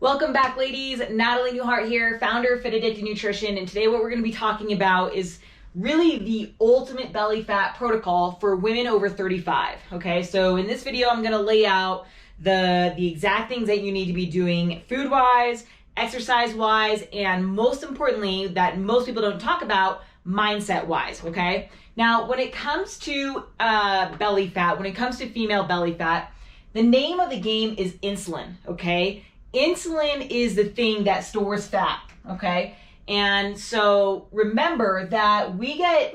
Welcome back, ladies. Natalie Newhart here, founder of Fit Addicted Nutrition, and today what we're going to be talking about is really the ultimate belly fat protocol for women over 35. Okay, so in this video, I'm going to lay out the exact things that you need to be doing food-wise, exercise-wise, and most importantly, that most people don't talk about, mindset-wise. Okay, now when it comes to belly fat, when it comes to female belly fat, the name of the game is insulin. Okay. Insulin is the thing that stores fat, okay? And so remember that we get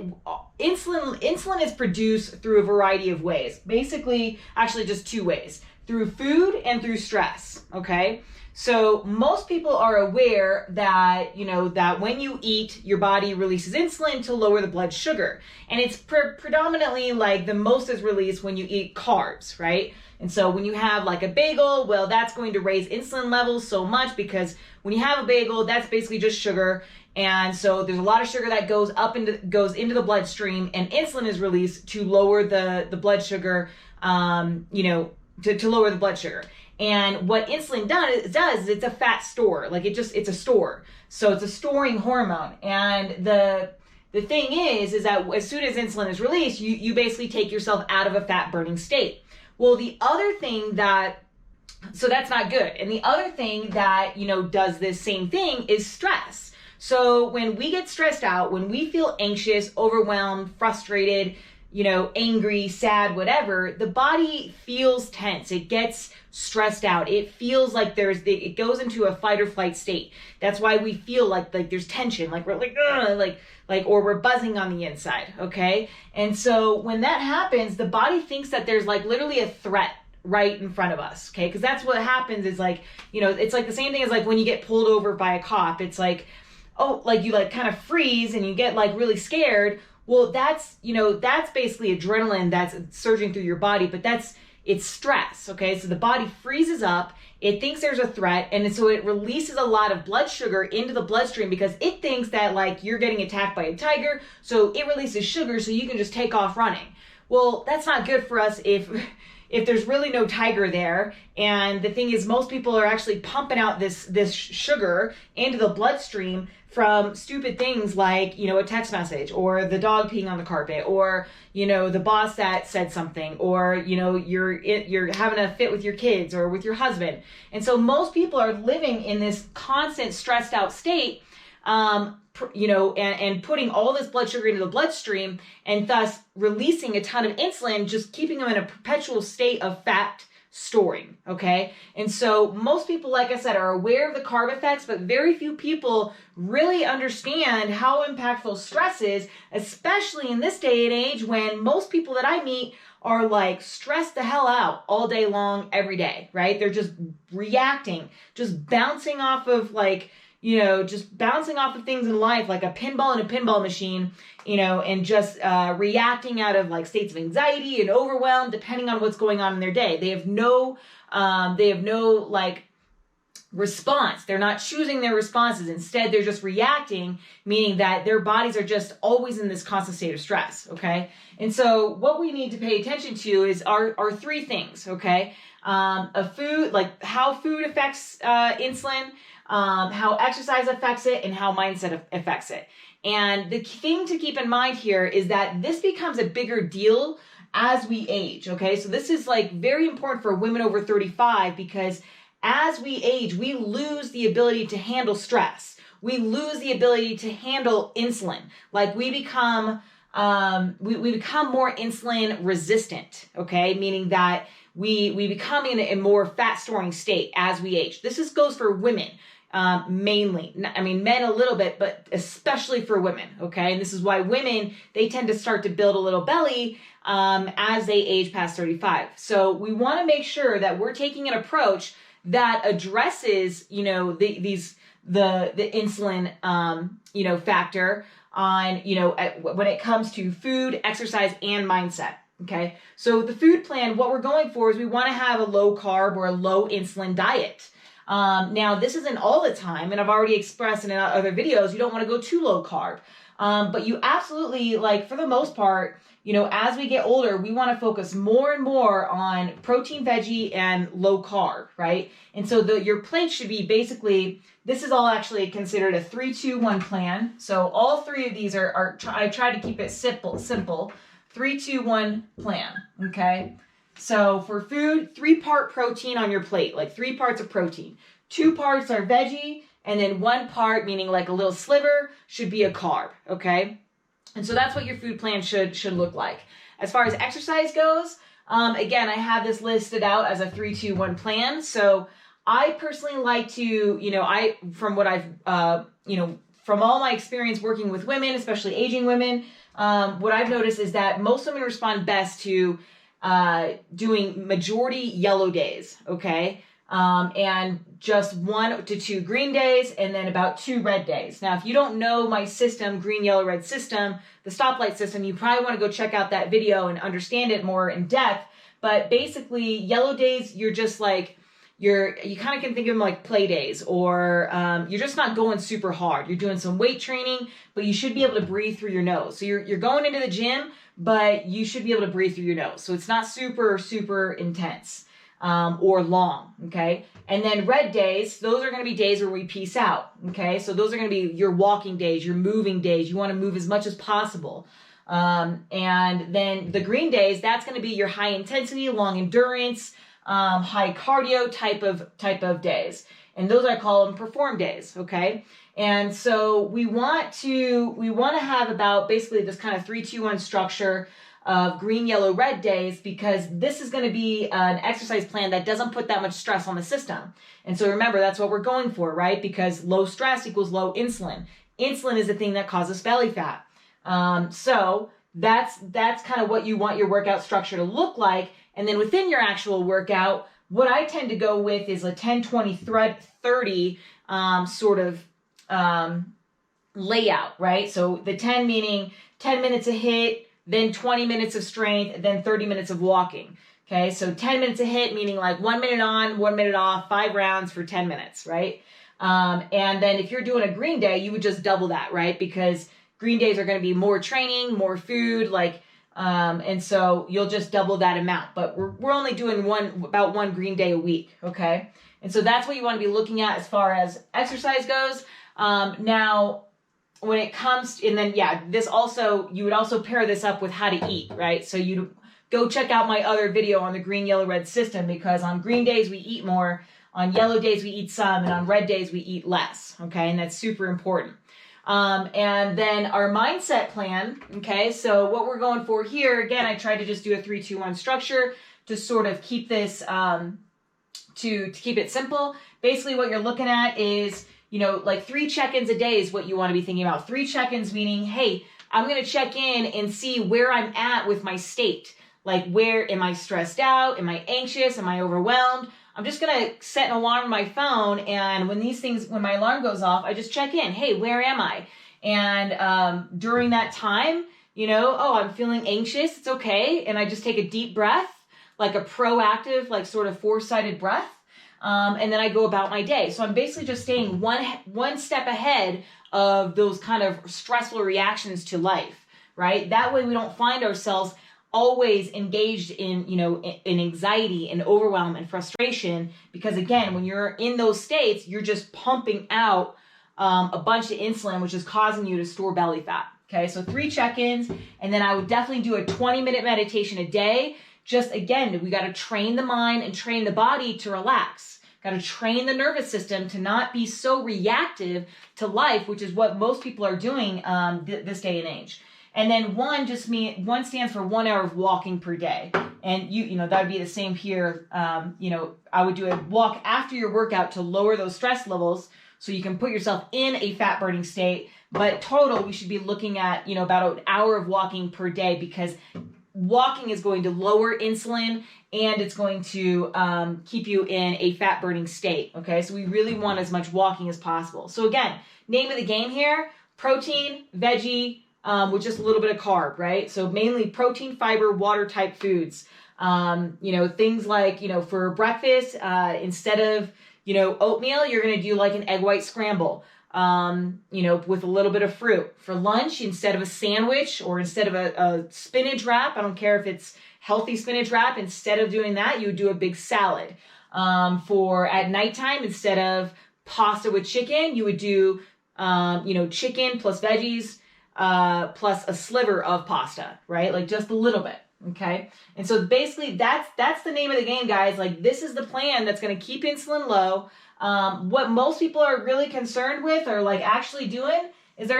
insulin is produced through a variety of ways. Basically, actually just two ways, through food and through stress, okay? So most people are aware that, that when you eat, your body releases insulin to lower the blood sugar. And it's predominantly like the most is released when you eat carbs, right? And so when you have like a bagel, well, that's going to raise insulin levels so much because when you have a bagel, that's basically just sugar. And so there's a lot of sugar that goes into the bloodstream, and insulin is released to lower the blood sugar, to lower the blood sugar. And what insulin does is it's a fat store. Like it's a store. So it's a storing hormone. And the thing is that as soon as insulin is released, you basically take yourself out of a fat burning state. Well, the other thing so that's not good. And the other thing that, does this same thing is stress. So when we get stressed out, when we feel anxious, overwhelmed, frustrated, angry, sad, whatever, the body feels tense. It gets stressed out. It feels like it goes into a fight or flight state. That's why we feel like there's tension, like we're like, or we're buzzing on the inside. Okay. And so when that happens, the body thinks that there's like literally a threat right in front of us. Okay. Cause that's what happens is like, it's like the same thing as like when you get pulled over by a cop. It's like, oh, like you like kind of freeze and you get like really scared. Well, that's basically adrenaline that's surging through your body, but it's stress, okay? So the body freezes up, it thinks there's a threat, and so it releases a lot of blood sugar into the bloodstream because it thinks that like you're getting attacked by a tiger, so it releases sugar so you can just take off running. Well, that's not good for us if there's really no tiger there. And the thing is, most people are actually pumping out this sugar into the bloodstream from stupid things like, a text message or the dog peeing on the carpet or, the boss that said something or, you're having a fit with your kids or with your husband. And so most people are living in this constant stressed out state, and putting all this blood sugar into the bloodstream and thus releasing a ton of insulin, just keeping them in a perpetual state of fat storing. Okay. And so most people, like I said, are aware of the carb effects, but very few people really understand how impactful stress is, especially in this day and age when most people that I meet are like stressed the hell out all day long, every day, right? They're just reacting, just bouncing off of things in life like a pinball in a pinball machine, and just reacting out of like states of anxiety and overwhelm depending on what's going on in their day. They have no like response. They're not choosing their responses. Instead, they're just reacting, meaning that their bodies are just always in this constant state of stress. Okay. And so what we need to pay attention to is our three things. Okay. Food, like how food affects insulin, how exercise affects it, and how mindset affects it. And the thing to keep in mind here is that this becomes a bigger deal as we age, okay? So this is like very important for women over 35 because as we age, we lose the ability to handle stress. We lose the ability to handle insulin. Like we become more insulin resistant, okay? Meaning that we become in a more fat storing state as we age. This goes for women. Mainly, I mean, men a little bit, but especially for women. Okay. And this is why women, they tend to start to build a little belly, as they age past 35. So we want to make sure that we're taking an approach that addresses, the insulin, factor on, when it comes to food, exercise, and mindset. Okay. So the food plan, what we're going for is we want to have a low carb or a low insulin diet. Now this isn't all the time, and I've already expressed in other videos, you don't want to go too low carb. But you absolutely, like for the most part, as we get older, we want to focus more and more on protein, veggie, and low carb, right? And so your plate should be basically, this is all actually considered a 3-2-1 plan. So all three of these I try to keep it simple, 3-2-1 plan, okay? So for food, 3-part protein on your plate, like 3 parts of protein. 2 parts are veggie, and then 1 part, meaning like a little sliver, should be a carb, okay? And so that's what your food plan should look like. As far as exercise goes, again, I have this listed out as a 3-2-1 plan. So I personally like to, from what I've, from all my experience working with women, especially aging women, what I've noticed is that most women respond best to doing majority yellow days, okay? And just 1 to 2 green days, and then about 2 red days. Now, if you don't know my system, green, yellow, red system, the stoplight system, you probably want to go check out that video and understand it more in depth. But basically, yellow days, you're just like, you kind of can think of them like play days, or you're just not going super hard. You're doing some weight training, but you should be able to breathe through your nose. So you're going into the gym, but you should be able to breathe through your nose. So it's not super, super intense. Or long, okay? And then red days, those are going to be days where we peace out, okay? So those are going to be your walking days, your moving days. You want to move as much as possible. And then the green days, that's going to be your high intensity, long endurance, high cardio type of days. And those I call them perform days, okay? And so we want to have about basically this kind of 3-2-1 structure of green, yellow, red days, because this is going to be an exercise plan that doesn't put that much stress on the system. And so remember, that's what we're going for, right? Because low stress equals low insulin. Insulin is the thing that causes belly fat. So that's kind of what you want your workout structure to look like. And then within your actual workout, what I tend to go with is a 10-20-30 sort of layout, right? So the 10 meaning 10 minutes a hit, then 20 minutes of strength, then 30 minutes of walking. Okay, so 10 minutes a hit, meaning like 1 minute on, 1 minute off, 5 rounds for 10 minutes, right? And then if you're doing a green day, you would just double that, right? Because green days are going to be more training, more food, and so you'll just double that amount. But we're only doing about one green day a week, okay? And so that's what you want to be looking at as far as exercise goes. Now, when it comes, and then, you would also pair this up with how to eat, right? So you go check out my other video on the green, yellow, red system, because on green days we eat more, on yellow days we eat some, and on red days we eat less, okay? And that's super important. And then our mindset plan, okay? So what we're going for here, again, I tried to just do a 3-2-1 structure to sort of keep this, to keep it simple. Basically what you're looking at is, like 3 check-ins a day is what you want to be thinking about. 3 check-ins meaning, hey, I'm going to check in and see where I'm at with my state. Like, where am I stressed out? Am I anxious? Am I overwhelmed? I'm just going to set an alarm on my phone. And when my alarm goes off, I just check in. Hey, where am I? And during that time, I'm feeling anxious. It's okay. And I just take a deep breath, like a proactive, like sort of foresighted breath. And then I go about my day. So I'm basically just staying one step ahead of those kind of stressful reactions to life, right? That way we don't find ourselves always engaged in, in anxiety and overwhelm and frustration. Because again, when you're in those states, you're just pumping out a bunch of insulin, which is causing you to store belly fat. Okay, so 3 check-ins, and then I would definitely do a 20-minute meditation a day. Just again, we got to train the mind and train the body to relax. Got to train the nervous system to not be so reactive to life, which is what most people are doing this day and age. And then 1 stands for 1 hour of walking per day. And that would be the same here. I would do a walk after your workout to lower those stress levels so you can put yourself in a fat burning state. But total, we should be looking at, about an hour of walking per day, because walking is going to lower insulin and it's going to keep you in a fat burning state. Okay, so we really want as much walking as possible. So again, name of the game here, protein, veggie, with just a little bit of carb, right? So mainly protein, fiber, water type foods. Things like, for breakfast, instead of, oatmeal, you're going to do like an egg white scramble. you know, with a little bit of fruit. For lunch, instead of a sandwich or instead of a spinach wrap, I don't care if it's healthy spinach wrap, instead of doing that, you would do a big salad. For at nighttime, instead of pasta with chicken, you would do, you know, chicken plus veggies, plus a sliver of pasta, right? Like just a little bit. Okay. And so basically that's the name of the game, guys. Like this is the plan that's going to keep insulin low. What most people are really concerned with or like actually doing is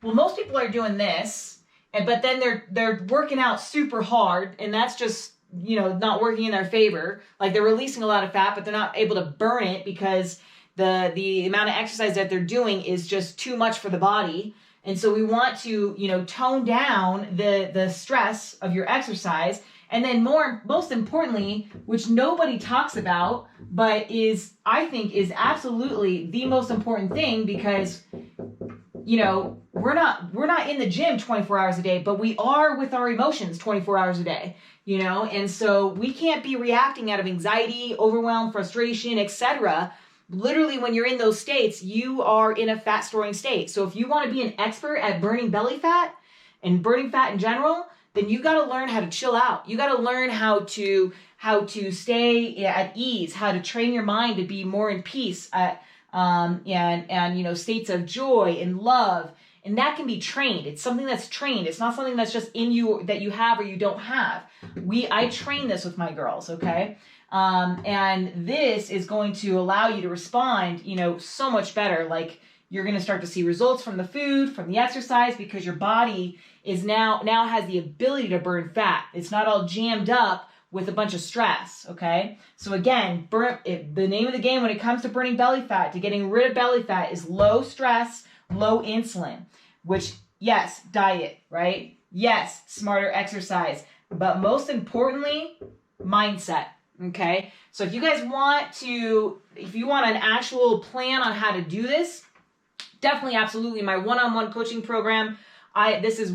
most people are doing this, but then they're working out super hard, and that's just, you know, not working in their favor. Like they're releasing a lot of fat, but they're not able to burn it because the amount of exercise that they're doing is just too much for the body. And so we want to, you know, tone down the stress of your exercise. And then most importantly, which nobody talks about, but I think is absolutely the most important thing, because, you know, we're not in the gym 24 hours a day, but we are with our emotions 24 hours a day, you know? And so we can't be reacting out of anxiety, overwhelm, frustration, etc. Literally, when you're in those states, you are in a fat storing state. So if you want to be an expert at burning belly fat and burning fat in general, then you got to learn how to chill out. You got to learn how to stay at ease, how to train your mind to be more in peace, and you know, states of joy and love. And that can be trained. It's something that's trained. It's not something that's just in you that you have or you don't have. I train this with my girls, okay? And this is going to allow you to respond, you know, so much better. Like you're going to start to see results from the food, from the exercise, because your body is now has the ability to burn fat. It's not all jammed up with a bunch of stress. Okay. So again, the name of the game when it comes to burning belly fat, to getting rid of belly fat, is low stress, low insulin, which, yes, diet, right? Yes, smarter exercise, but most importantly, mindset. Okay. So if you guys want an actual plan on how to do this, definitely, absolutely. My one-on-one coaching program, this is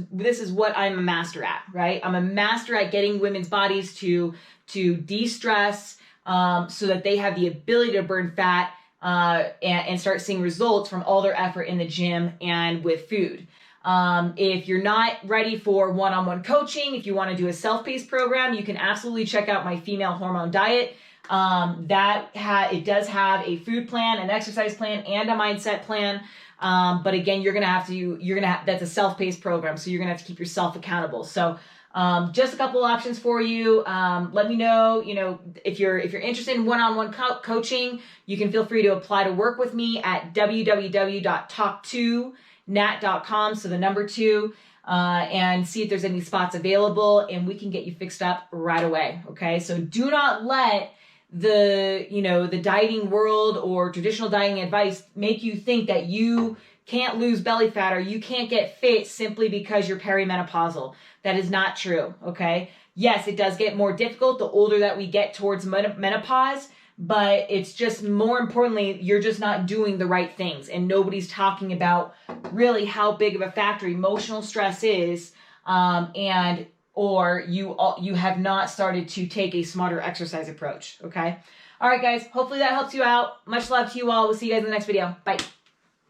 what I'm a master at, right? I'm a master at getting women's bodies to de-stress, so that they have the ability to burn fat, and start seeing results from all their effort in the gym and with food. If you're not ready for one-on-one coaching, if you want to do a self-paced program, you can absolutely check out my female hormone diet. It does have a food plan, an exercise plan, and a mindset plan. But again, that's a self-paced program, so you're gonna have to keep yourself accountable. So, just a couple options for you. Let me know, you know, if you're interested in one-on-one coaching, you can feel free to apply to work with me at www.talk2nat.com. So the number 2, and see if there's any spots available, and we can get you fixed up right away. Okay. So do not let the dieting world or traditional dieting advice make you think that you can't lose belly fat or you can't get fit simply because you're perimenopausal. That is not true. Okay. Yes, it does get more difficult the older that we get towards menopause, but it's just, more importantly, you're just not doing the right things, and nobody's talking about really how big of a factor emotional stress is, or you have not started to take a smarter exercise approach. Okay. All right, guys. Hopefully that helps you out. Much love to you all. We'll see you guys in the next video. Bye.